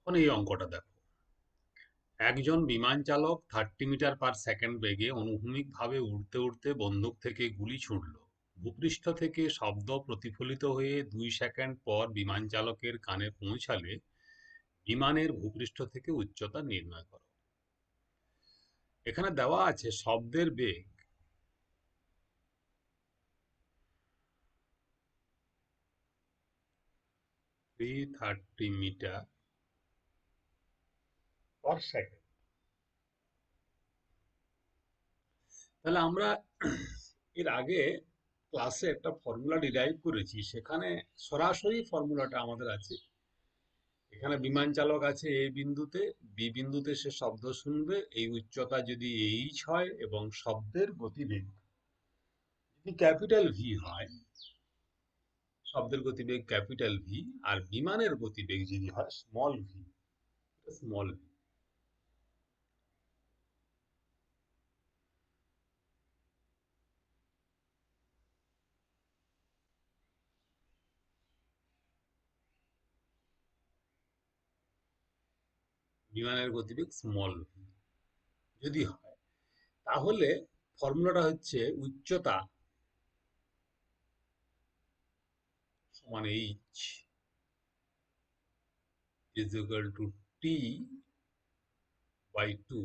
এখন এই অঙ্কটা দেখো। একজন বিমান চালক 30 মিটার পার সেকেন্ড বেগে অনুভূমিকভাবে উড়তে উড়তে বন্দুক থেকে গুলি ছুড়ল। ভূপৃষ্ঠ থেকে শব্দ প্রতিফলিত হয়ে 2 সেকেন্ড পর বিমান চালকের কানে পৌঁছালে বিমানের ভূপৃষ্ঠ থেকে উচ্চতা নির্ণয় করো। এখানে দেওয়া আছে শব্দের বেগ 330 মিটার পার সেকেন্ড। তাহলে আমরা এর আগে ক্লাসে একটা ফর্মুলা ডিরাইভ করেছি, সেখানে সরাসরি ফর্মুলাটা আমাদের আছে। এখানে বিমান চালক আছে এ বিন্দুতে, বি বিন্দুতে সে শব্দ শুনবে, এই উচ্চতা যদি এইচ হয় এবং শব্দের গতিবেগ যদি ক্যাপিটাল ভি হয়, শব্দের গতিবেগ ক্যাপিটাল ভি, আর বিমানের গতিবেগ যদি হয় স্মল ভি, স্মল ভি। বিমানের গতিবেগ স্মল ভি যদি হয়, তাহলে ফর্মুলাটা হচ্ছে উচ্চতা সমান H is equal to T by 2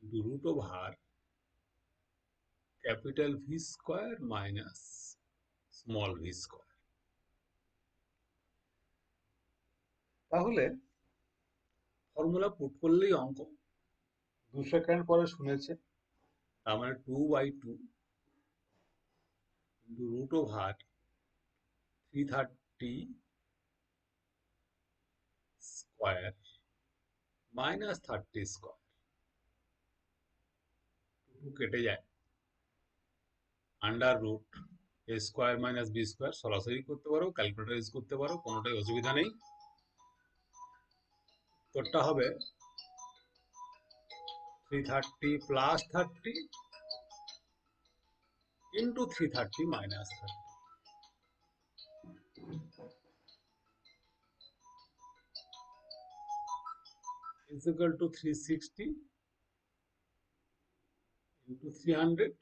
into root over capital V square minus small V square. তাহলে ফর্মুলা পুট করলেই অঙ্ক 2 সেকেন্ড পরে শুনেছে, তার মানে 2/2 into root over 330 square minus 30 square. 2 কেটে যায়, under root A square minus B square, সরাসরি করতে পারো, ক্যালকুলেটর ইউজ করতে পারো, কোনোটাই অসুবিধা নেই। তোরটা হবে 330 plus 30 into 330 minus 30 is equal to 360 into 300,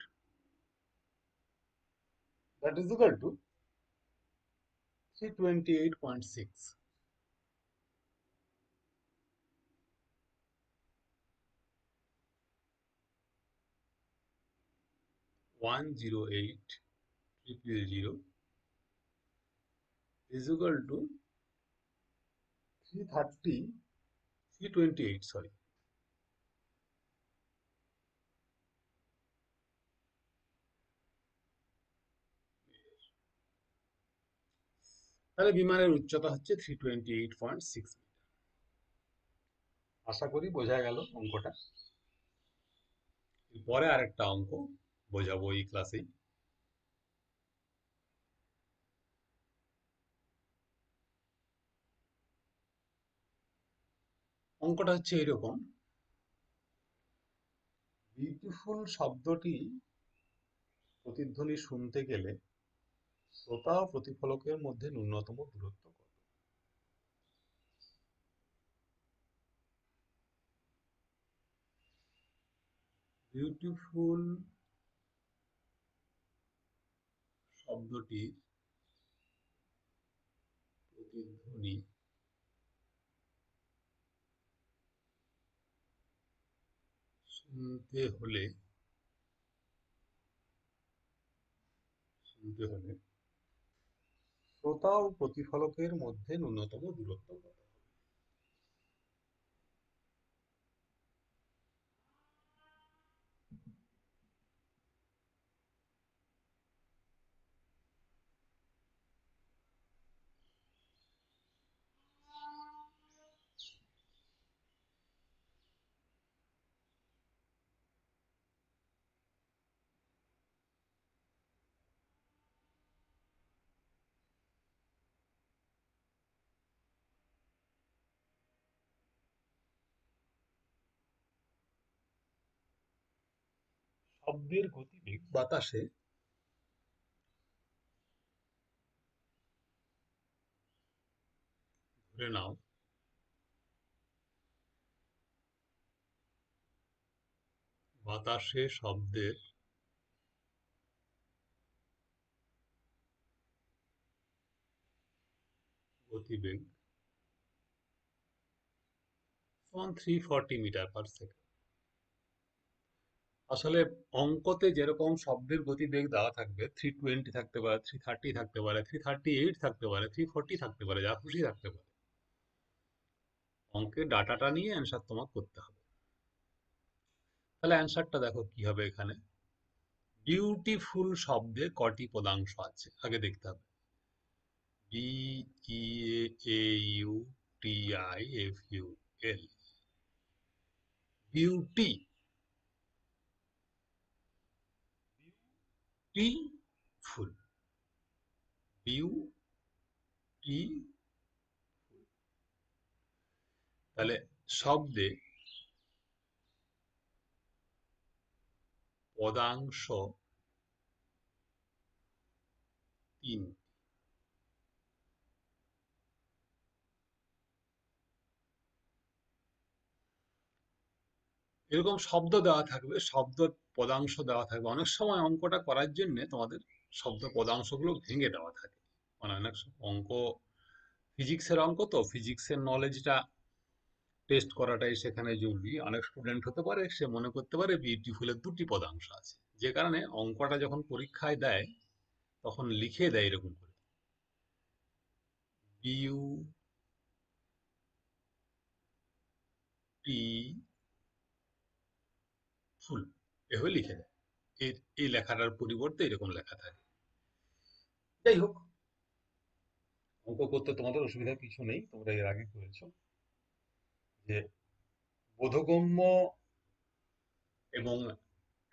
that is equal to 328.6. 108,000 is equal to 330, 328, sorry. তাহলে বিমানের উচ্চতা হচ্ছে 328.6 মিটার। আশা করি বোঝা গেল অঙ্কটা। পরে আরেকটা অঙ্ক বোঝাবো এই ক্লাসেই। অঙ্কটা হচ্ছে এরকম। বিউটিফুল শব্দটি প্রতিধ্বনি শুনতে গেলে শ্রোতা ও প্রতিফলকের মধ্যে ন্যূনতম দূরত্ব কত? বিউটিফুল শব্দটির প্রতিধ্বনি শুনতে হলে শ্রোতা ও প্রতিফলকের মধ্যে ন্যূনতম দূরত্ব কত? শব্দের গতিবেগ বাতাসে ধরে নাও বাতাসে শব্দের গতিবেগ সমান 340 মিটার পার সেকেন্ড। আসলে অঙ্কতে যেরকম শব্দের গতিবেগ দেওয়া থাকবে, 320 থাকতে পারে, 330 থাকতে পারে, 338 থাকতে পারে, 340 থাকতে পারে, যা খুশি থাকতে পারে। অঙ্কের ডাটাটা নিয়ে অ্যান্সার তোমাকে করতে হবে। তাহলে অ্যান্সারটা দেখো কি হবে এখানে। বিউটিফুল শব্দে কটি পদাংশ আছে আগে দেখতে হবে। B E A U T I F U L, beauty, beautiful, beauty. তাহলে শব্দে পদাংশ তিন। এরকম শব্দ দেওয়া থাকবে, শব্দ পদাংশ দেওয়া থাকবে। অনেক সময় অঙ্কটা করার জন্য তোমাদের শব্দ পদাংশগুলো ভেঙে দেওয়া থাকে। মানে অনেক অঙ্ক, ফিজিক্সের অঙ্ক তো, ফিজিক্সের নলেজটা টেস্ট করাটাই সেখানে জরুরি। অনেক স্টুডেন্ট হতে পারে সে মনে করতে পারে বিউটিফুলের দুটি পদাংশ আছে, যে কারণে অঙ্কটা যখন পরীক্ষায় দেয় তখন লিখে দেয় এরকম করে, বিউটিফুল, এভাবে লিখে দেয়। এই লেখাটার পরিবর্তে এরকম লেখা থাকে। যাই হোক, অঙ্ক করতে তোমাদের অসুবিধার কিছু নেই, তোমরা এর আগে করেছো। যে বোধগম্য এবং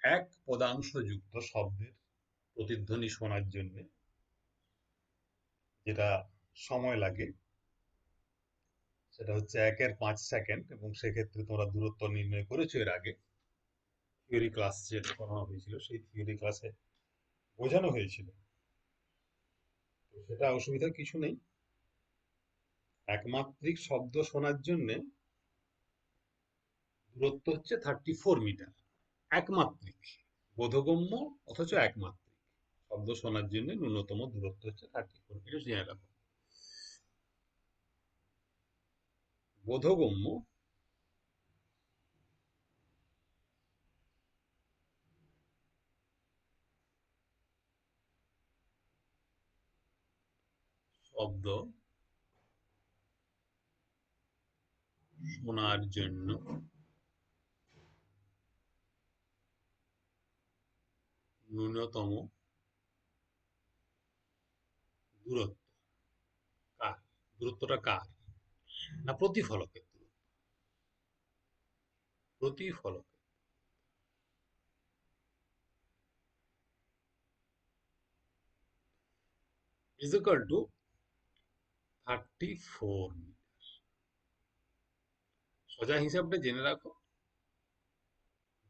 এক পদাংশ যুক্ত শব্দের প্রতিধ্বনি শোনার জন্য যেটা সময় লাগে সেটা হচ্ছে 1/5 সেকেন্ড, এবং সেক্ষেত্রে তোমরা দূরত্ব নির্ণয় করেছো এর আগে। থিওরি ক্লাস যেটা করানো হয়েছিল সেই থিওরি ক্লাসে বোঝানো হয়েছিল, তো সেটা অসুবিধার কিছু নেই। একমাত্রিক শব্দ শোনার জন্য দূরত্ব হচ্ছে 34 মিটার। একমাত্রিক, বোধগম্য অথচ একমাত্রিক শব্দ শোনার জন্য ন্যূনতম দূরত্ব হচ্ছে 34 মিটার। জেনে রাখো। বোধগম্য শব্দ শোনার জন্য ন্যূনতম দূরত্ব কার? দূরত্বটা কার? না প্রতিফলকের দূরত্ব। প্রতিফলক ইজ ইকুয়াল টু 34 মিটার। সোজা হিসাবটা জেনে রাখো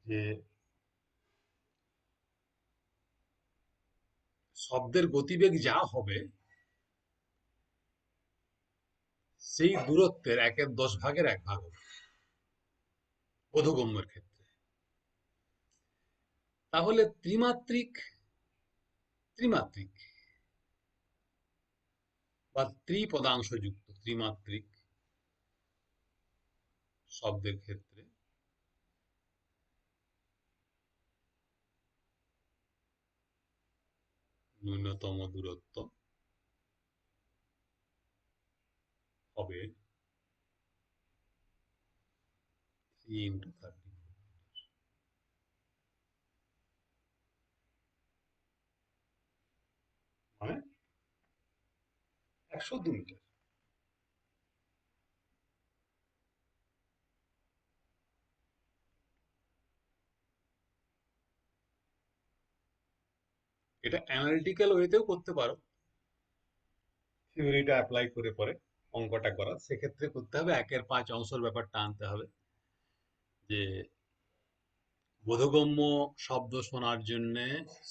যে শব্দের গতিবেগ যা হবে সেই দূরত্বের 1/10 হবে বোধগম্যের ক্ষেত্রে। তাহলে ত্রিমাত্রিক, ত্রিমাত্রিক বা ত্রিপদাংশযুক্ত ত্রিমাত্রিক শব্দের ক্ষেত্রে ন্যূনতম দূরত্ব হবে 3 × 34, মানে 102 মিটার। এটা অ্যানালিটিক্যাল ওয়েতেও করতে পারো, থিওরিটা অ্যাপ্লাই করে পরে অঙ্কটা করা। সেক্ষেত্রে করতে হবে 1/5 অংশের ব্যাপারটা আনতে হবে, যে বোধগম্য শব্দ শোনার জন্য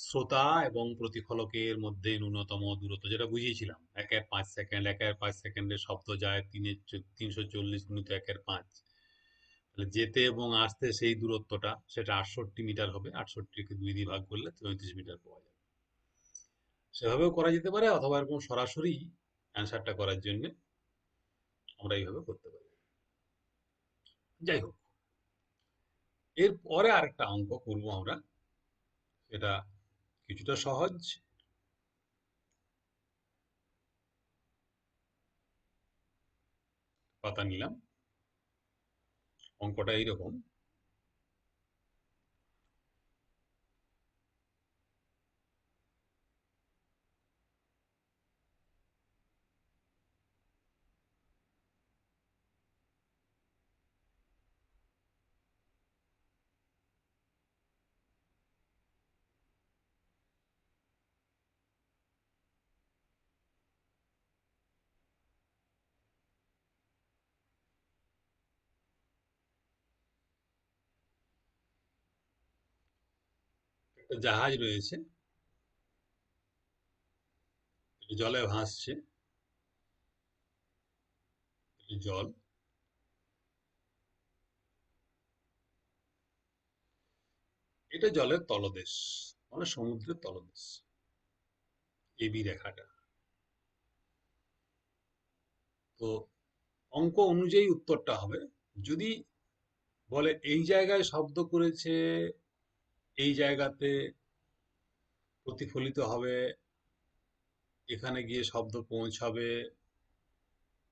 শ্রোতা এবং প্রতিফলকের মধ্যে ন্যূনতম দূরত্ব, যেটা বুঝিয়েছিলাম 1/5 সেকেন্ড। 1/5 সেকেন্ডের শব্দ যায় 340 × 1/5, তাহলে যেতে এবং আসতে সেই দূরত্বটা সেটা 68 মিটার হবে, 68কে 2 দিয়ে ভাগ করলে 34 মিটার পাওয়া যাবে। সেভাবেও করা যেতে পারে, অথবা এরকম সরাসরি অ্যান্সারটা করার জন্য আমরা এইভাবে করতে পারি। যাই হোক, এর পরে আরেকটা অঙ্ক করবো আমরা, এটা কিছুটা সহজ। পাতা নিলাম, অঙ্কটা এইরকম। একটা জাহাজ রয়েছে, এটা জলে ভাসছে, এটা জল, এটা জলের তলদেশ, মানে সমুদ্রের তলদেশ, এবি রেখাটা। তো অঙ্ক অনুযায়ী উত্তরটা হবে, যদি বলে এই জায়গায় শব্দ করেছে, এই জায়গাতে প্রতিফলিত হবে, এখানে গিয়ে শব্দ পৌঁছাবে,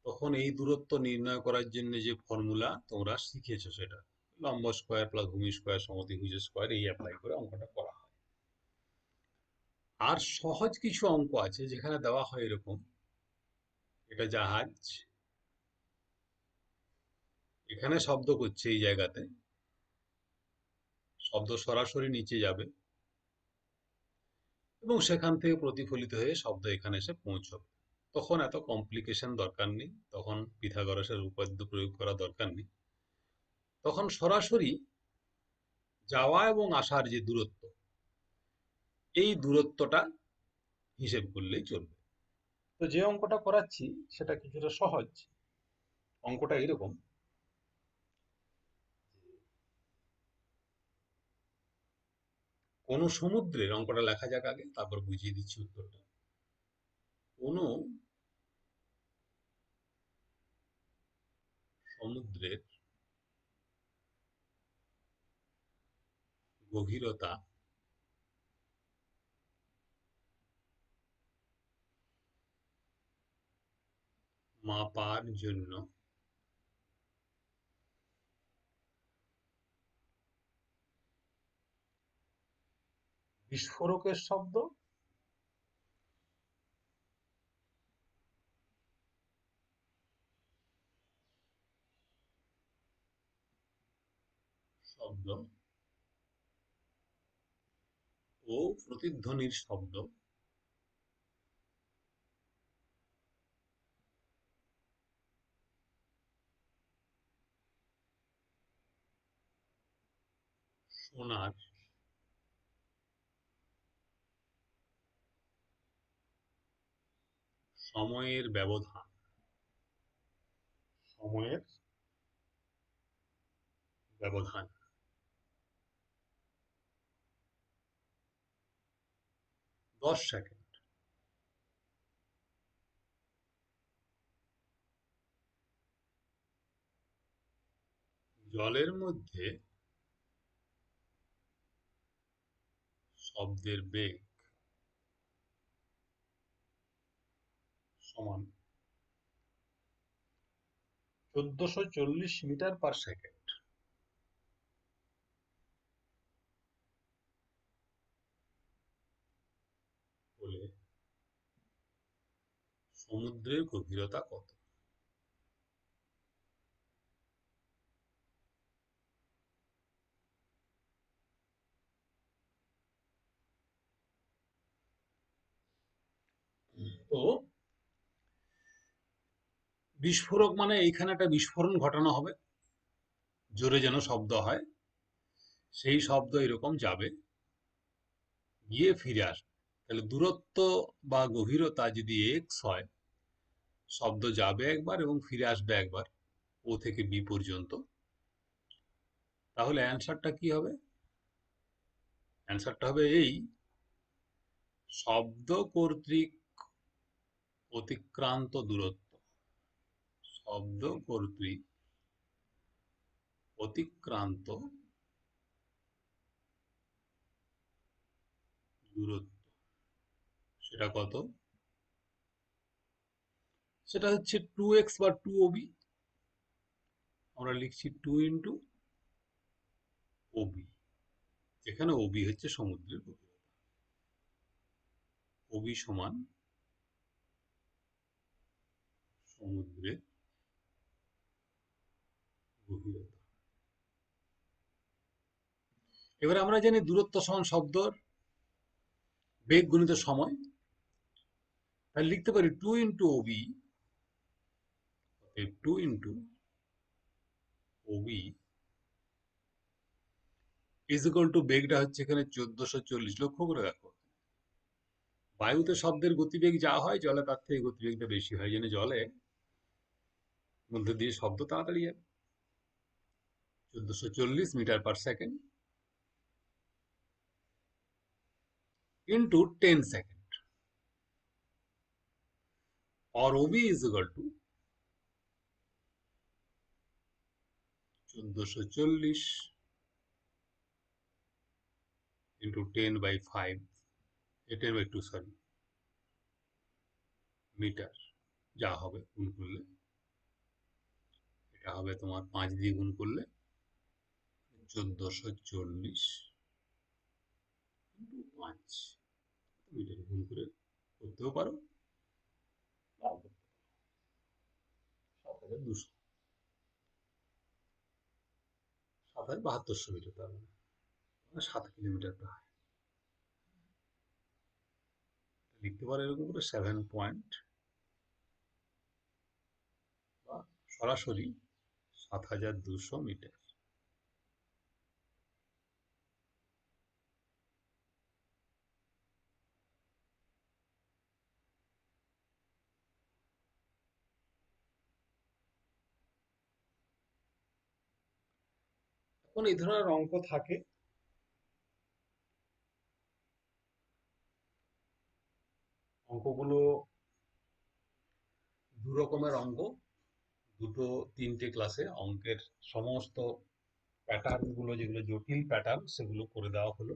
তখন এই দূরত্ব নির্ণয় করার জন্য যে ফর্মুলা তোমরা শিখেছো, সেটা লম্ব স্কয়ার প্লাস ভূমি স্কয়ার সমদ্বিভুজ স্কয়ার, এই অ্যাপ্লাই করে অঙ্কটা করা হয়। আর সহজ কিছু অঙ্ক আছে যেখানে দেওয়া হয় এরকম, এটা জাহাজ, এখানে শব্দ করছে এই জায়গাতে, শব্দ সরাসরি নিচে যাবে এবং সেখান থেকে প্রতিফলিত হয়ে শব্দ এখানে এসে পৌঁছবে। তখন এত কমপ্লিকেশন দরকার নেই, তখন পিথাগোরাসের উপপাদ্য প্রয়োগ করা দরকার নেই, তখন সরাসরি যাওয়া এবং আসার যে দূরত্ব, এই দূরত্বটা হিসেব করলেই চলবে। তো যে অঙ্কটা করাচ্ছি সেটা কিছুটা সহজ। অঙ্কটা এরকম, কোন সমুদ্রের, অঙ্কটা লেখা যাক আগে, তারপর বুঝিয়ে দিচ্ছি উত্তরটা। কোন সমুদ্রের গভীরতা মাপার জন্য বিস্ফোরকের শব্দ শব্দ ও প্রতিধ্বনির শব্দ শোনার সময়ের ব্যবধান, সময়ের ব্যবধান 10 সেকেন্ড। জলের মধ্যে শব্দের বেগ সমান 1440 মিটার/সেকেন্ড হলে সমুদ্রের গভীরতা কত? তো বিস্ফোরক মানে এইখানে একটা বিস্ফোরণ ঘটানো হবে, জোরে যেন শব্দ হয়, সেই শব্দ এরকম যাবে, গিয়ে ফিরে আসবে। তাহলে দূরত্ব বা গভীরতা যদি এক্স হয়, শব্দ যাবে একবার এবং ফিরে আসবে একবার, ও থেকে বি পর্যন্ত, তাহলে অ্যান্সারটা কি হবে? অ্যান্সারটা হবে এই: শব্দ কর্তৃক অতিক্রান্ত দূরত্ব। শব্দ কর্তৃক অতিক্রান্ত দূরত্ব সেটা কত? সেটা হচ্ছে 2x বা 2ob। আমরা লিখছি 2 × ob। এখানে ob হচ্ছে সমুদ্রের গভীরতা। ob সমান সমুদ্রের গভীরতা। এবারে আমরা জানি দূরত্ব সমান শব্দর বেগ গুণিত সময়। তাহলে লিখতে পারি 2 × ob, 2 × ob is equal to, বেগটা হচ্ছে এখানে 1440। লক্ষ্য করে দেখো, বায়ুতে শব্দের গতিবেগ যা হয় জলে তার থেকে গতিবেগটা বেশি হয়, যেন জলে মধ্যে দিয়ে শব্দ তাড়াতাড়ি যাবে। 1440 metre second into 10 second, or ob is equal to 1440 into 10/5, 10/2 sorry, metre. যা হবে গুণ করলে, এটা হবে তোমার 5 দিয়ে গুণ করলে 1440 ইন্টু 5 মিটার গুণ করে করতেও পারো, 7200, 7200 মিটার, তার মানে 7 কিলোমিটার প্রায়। লিখতে পারো এরকম করে 7 পয়েন্ট, বা সরাসরি 7200 মিটার। এখন এই ধরনের অঙ্ক থাকে, অঙ্কগুলো দু রকমের অঙ্ক, দুটো তিনটে ক্লাসে অঙ্কের সমস্ত প্যাটার্ন গুলো, যেগুলো জটিল প্যাটার্ন, সেগুলো করে দেওয়া হলো।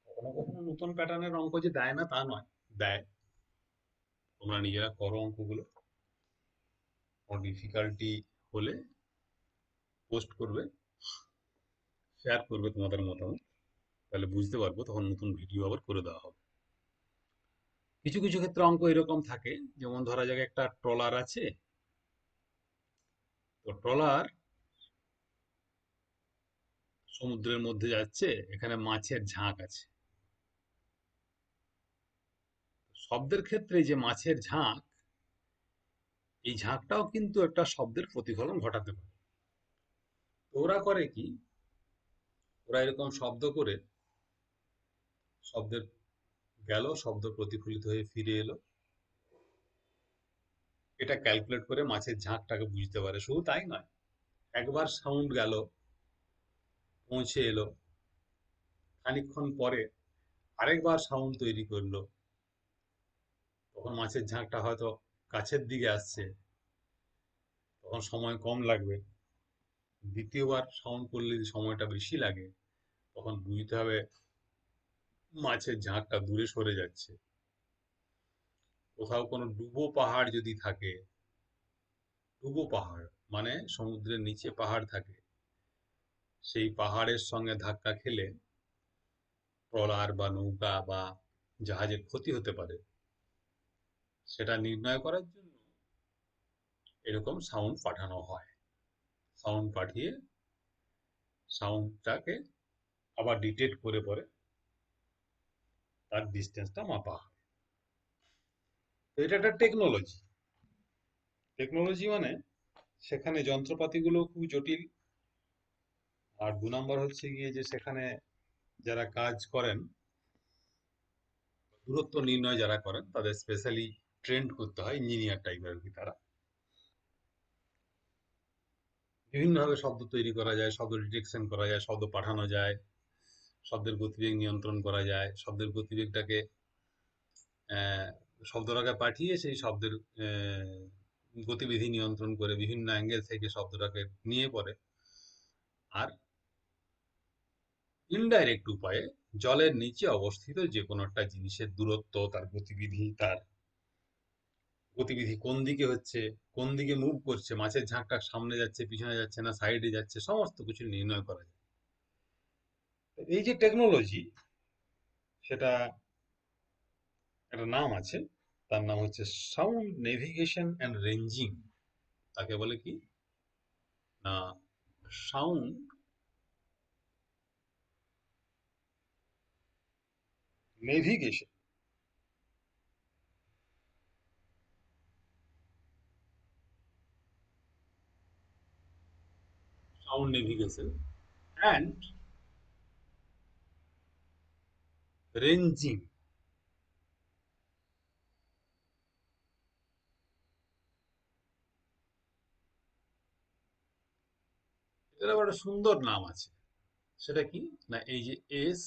কখনো কখনো নতুন প্যাটার্নের অঙ্ক যে দেয় না তা নয়, দেয়। তোমরা নিজেরা করো অঙ্কগুলো, ডিফিকাল্টি হলে পোস্ট করবে, শেয়ার করবে তোমাদের মতামত, তাহলে বুঝতে পারবো, তখন নতুন ভিডিও আবার করে দেওয়া হবে। কিছু কিছু ক্ষেত্রে অঙ্ক এরকম থাকে, যেমন ধরা যাক একটা ট্রলার আছে, তো ট্রলার সমুদ্রের মধ্যে যাচ্ছে, এখানে মাছের ঝাঁক আছে। শব্দের ক্ষেত্রে যে মাছের ঝাঁক, এই ঝাঁকটাও কিন্তু একটা শব্দের প্রতিফলন ঘটাতে পারে। তো ওরা করে কি, ওরা এরকম শব্দ করে, শব্দের গেল, শব্দ প্রতিফলিত হয়ে ফিরে এলো, এটা ক্যালকুলেট করে মাছের ঝাঁকটাকে বুঝতে পারে। শুধু তাই নয়, একবার সাউন্ড গেল, পৌঁছে এলো, খানিকক্ষণ পরে আরেকবার সাউন্ড তৈরি করলো, তখন মাছের ঝাঁকটা হয়তো কাছের দিকে আসছে, তখন সময় কম লাগবে। দ্বিতীয়বার সাউন্ড করলে সময়টা বেশি লাগে, তখন বুঝতে হবে মাছের ঝাঁকটা দূরে সরে যাচ্ছে। কোথাও কোনো ডুবো পাহাড় যদি থাকে, ডুবো পাহাড় মানে সমুদ্রের নিচে পাহাড় থাকে, সেই পাহাড়ের সঙ্গে ধাক্কা খেলে ট্রলার বা নৌকা বা জাহাজের ক্ষতি হতে পারে, সেটা নির্ণয় করার জন্য এরকম সাউন্ড পাঠানো হয়। সাউন্ড পাঠিয়ে সাউন্ডটাকে আবার ডিটেক্ট করে পরে তার ডিস্টেন্সটা মাপা হয়। তো এটা একটা টেকনোলজি। টেকনোলজি মানে সেখানে যন্ত্রপাতিগুলো খুব জটিল, আর 2 নম্বর হচ্ছে গিয়ে যে সেখানে যারা কাজ করেন, দূরত্ব নির্ণয় যারা করেন, তাদের স্পেশালি ট্রেন্ড করতে হয়, ইঞ্জিনিয়ার টাইপের আর কি তারা। বিভিন্নভাবে শব্দ তৈরি করা যায়, শব্দ ডিটেকশন করা যায়, শব্দ পাঠানো যায়, শব্দের গতিবেগ নিয়ন্ত্রণ করা যায়, শব্দের গতিবেগটাকে আহ, শব্দটাকে পাঠিয়ে সেই শব্দের গতিবিধি নিয়ন্ত্রণ করে বিভিন্ন অ্যাঙ্গেল থেকে শব্দটাকে নিয়ে পড়ে আর ইনডাইরেক্ট উপায়ে জলের নিচে অবস্থিত যে কোনো একটা জিনিসের দূরত্ব, তার গতিবিধি, তার গতিবিধি কোন দিকে হচ্ছে, কোন দিকে মুভ করছে, মাছের ঝাঁকটা সামনে যাচ্ছে, পিছনে যাচ্ছে না সাইডে যাচ্ছে, সমস্ত কিছু নির্ণয় করা যায়। তো এই যে টেকনোলজি, সেটা একটা নাম আছে, তার নাম হচ্ছে সাউন্ড নেভিগেশন অ্যান্ড রেঞ্জিং। তাকে বলে কি না, sound navigation, sound navigation and ranging. এর আবার একটা সুন্দর নাম আছে, সেটা কি না, এই যে এস,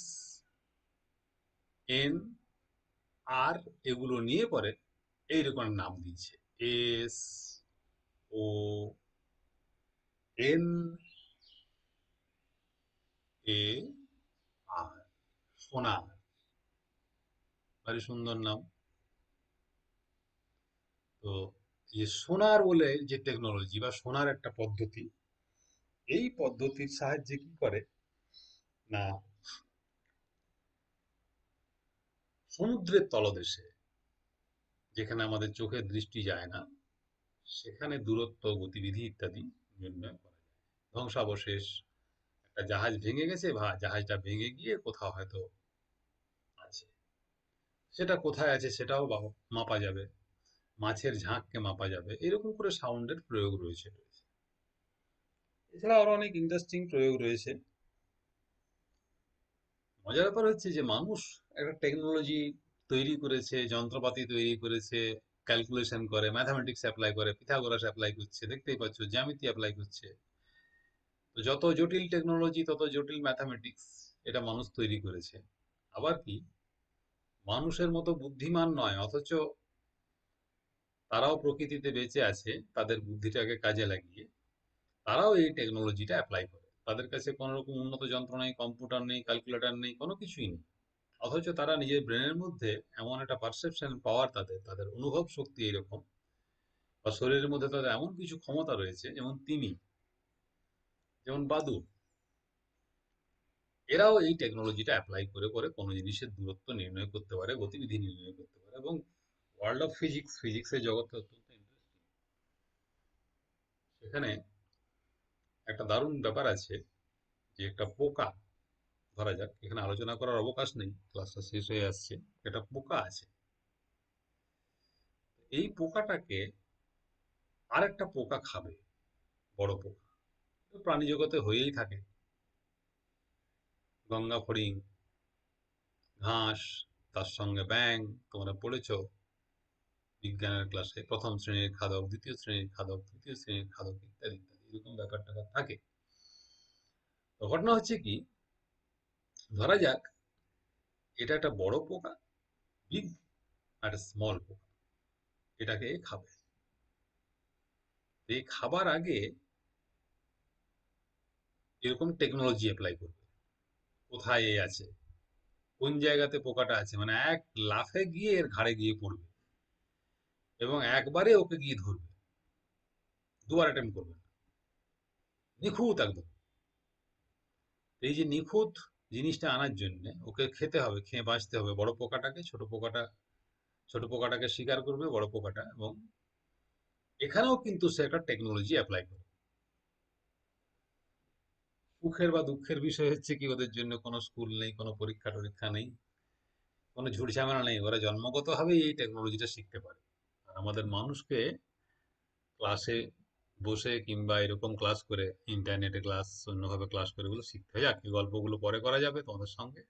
এন, আর, এগুলো নিয়ে পরে এইরকম নাম দিয়েছে। এস, ও, এন, এ, আর, সোনার। ভারী সুন্দর নাম। তো এই সোনার বলে যে টেকনোলজি বা সোনার একটা পদ্ধতি, এই পদ্ধতির সাহায্যে কি করে না, সমুদ্রের তলদেশে যেখানে আমাদের চোখের দৃষ্টি যায় না, সেখানে দূরত্ব, গতিবিধি ইত্যাদি নির্ণয় করা যায়। ধ্বংসাবশেষ, একটা জাহাজ ভেঙে গেছে বা জাহাজটা ভেঙে গিয়ে কোথাও হয়তো আছে, সেটা কোথায় আছে সেটাও মাপা যাবে, মাছের ঝাঁককে মাপা যাবে, এরকম করে সাউন্ডের প্রয়োগ রয়েছে। এছাড়া আরো অনেক ইন্টারেস্টিং প্রয়োগ রয়েছে। মজার ব্যাপার হচ্ছে যে মানুষ একটা টেকনোলজি তৈরি করেছে, যন্ত্রপাতি তৈরি করেছে, ক্যালকুলেশন করে, ম্যাথামেটিক্স অ্যাপ্লাই করে, পিথাগোরাস অ্যাপ্লাই করছে, দেখতেই পাচ্ছ জ্যামিতি অ্যাপ্লাই করছে। তো যত জটিল টেকনোলজি তত জটিল ম্যাথামেটিক্স, এটা মানুষ তৈরি করেছে। আবার কি, মানুষের মতো বুদ্ধিমান নয়, অথচ তারাও প্রকৃতিতে বেঁচে আছে, তাদের বুদ্ধিটাকে কাজে লাগিয়ে তারাও এই টেকনোলজিটা অ্যাপ্লাই করে। তাদের কাছে কোনো রকম উন্নত যন্ত্র নেই, কম্পিউটার নেই, ক্যালকুলেটর নেই, কোনো কিছুই নেই, অথচ তারা নিজের ব্রেনের মধ্যে এমন একটা পারসেপশন পাওয়ার, তাদের তাদের অনুভব শক্তি এরকম, বা শরীরের মধ্যে তাদের এমন কিছু ক্ষমতা রয়েছে, যেমন তিমি, যেমন বাদুড়, এরাও এই টেকনোলজিটা অ্যাপ্লাই করে করে কোনো জিনিসের দূরত্ব নির্ণয় করতে পারে, গতিবিধি নির্ণয় করতে পারে। এবং ওয়ার্ল্ড অফ ফিজিক্স, ফিজিক্সের জগৎটা অত্যন্ত ইন্টারেস্টিং। সেখানে একটা দারুণ ব্যাপার আছে, যে একটা পোকা, ধরা যাক, এখানে আলোচনা করার অবকাশ নেই, ক্লাসটা শেষ হয়ে আসছে, একটা পোকা আছে, এই পোকাটাকে আরেকটা পোকা খাবে, বড় পোকা, প্রাণী জগতে হয়েই থাকে, গঙ্গা ফড়িং, ঘাস, তার সঙ্গে ব্যাঙ, তোমরা পড়েছো বিজ্ঞানের ক্লাসে, প্রথম শ্রেণীর খাদক, দ্বিতীয় শ্রেণীর খাদক, তৃতীয় শ্রেণীর খাদক, ইত্যাদি ইত্যাদি, এরকম ব্যাপারটা থাকে। তো ঘটনা হচ্ছে কি, ধরা যাক এটা একটা বড় পোকা, বিগ আর স্মল পোকা, এটাকে খাবে। এই খাবার আগে এরকম টেকনোলজি অ্যাপ্লাই করবে, কোথায় এ আছে, কোন জায়গাতে পোকাটা আছে, মানে এক লাফে গিয়ে এর ঘাড়ে গিয়ে পড়বে এবং একবারে ওকে গিয়ে ধরবে, দুবার অ্যাটেম্প করবে না, নিখুঁত একদম। এই যে নিখুঁত জিনিসটা আনার জন্য ওকে খেতে হবে, খেয়ে বাঁচতে হবে, বড় পোকাটাকে, ছোট পোকাটাকে শিকার করবে বড় পোকাটা। এবং এখানেও কিন্তু সে একটা টেকনোলজি অ্যাপ্লাই করে। সুখের বা দুঃখের বিষয় হচ্ছে কি, ওদের জন্য কোনো স্কুল নেই, কোনো পরীক্ষা টরীক্ষা নেই, কোনো ঝুট ঝামেলা নেই, ওরা জন্মগত ভাবে এই টেকনোলজিটা শিখতে পারে। আর আমাদের মানুষকে ক্লাসে বসে কিংবা এরকম ক্লাস করে, ইন্টারনেটে ক্লাস, অন্যভাবে ক্লাস করে এগুলো শিখতে হয়। যাক, এই গল্পগুলো পরে করা যাবে তোমাদের সঙ্গে।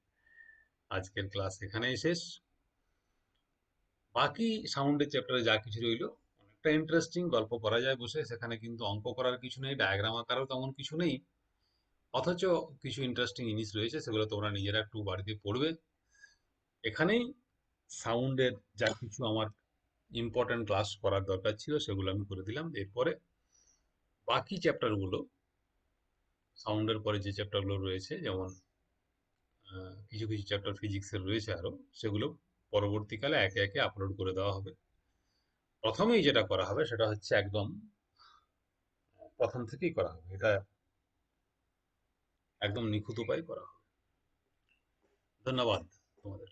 আজকের ক্লাস এখানেই শেষ। বাকি সাউন্ডের চ্যাপ্টারে যা কিছু রইলো একটা ইন্টারেস্টিং গল্প করা যায় বসে, সেখানে কিন্তু অঙ্ক করার কিছু নেই, ডায়াগ্রাম আকারও তেমন কিছু নেই, অথচ কিছু ইন্টারেস্টিং জিনিস রয়েছে, সেগুলো তোমরা নিজেরা একটু বাড়িতে পড়বে। এখানেই সাউন্ডের যা কিছু আমার ইম্পর্টেন্ট ক্লাস করার দরকার ছিল সেগুলো আমি করে দিলাম। এরপরে বাকি চ্যাপ্টারগুলো, সাউন্ডের পরে যে চ্যাপ্টারগুলো রয়েছে, যেমন কিছু কিছু চ্যাপ্টার ফিজিক্সের রয়েছে আরো, সেগুলো পরবর্তীকালে একে একে আপলোড করে দেওয়া হবে। প্রথমেই যেটা করা হবে সেটা হচ্ছে একদম প্রথম থেকেই করা হবে, এটা একদম নিখুঁত উপায় করা হবে। ধন্যবাদ তোমাদের।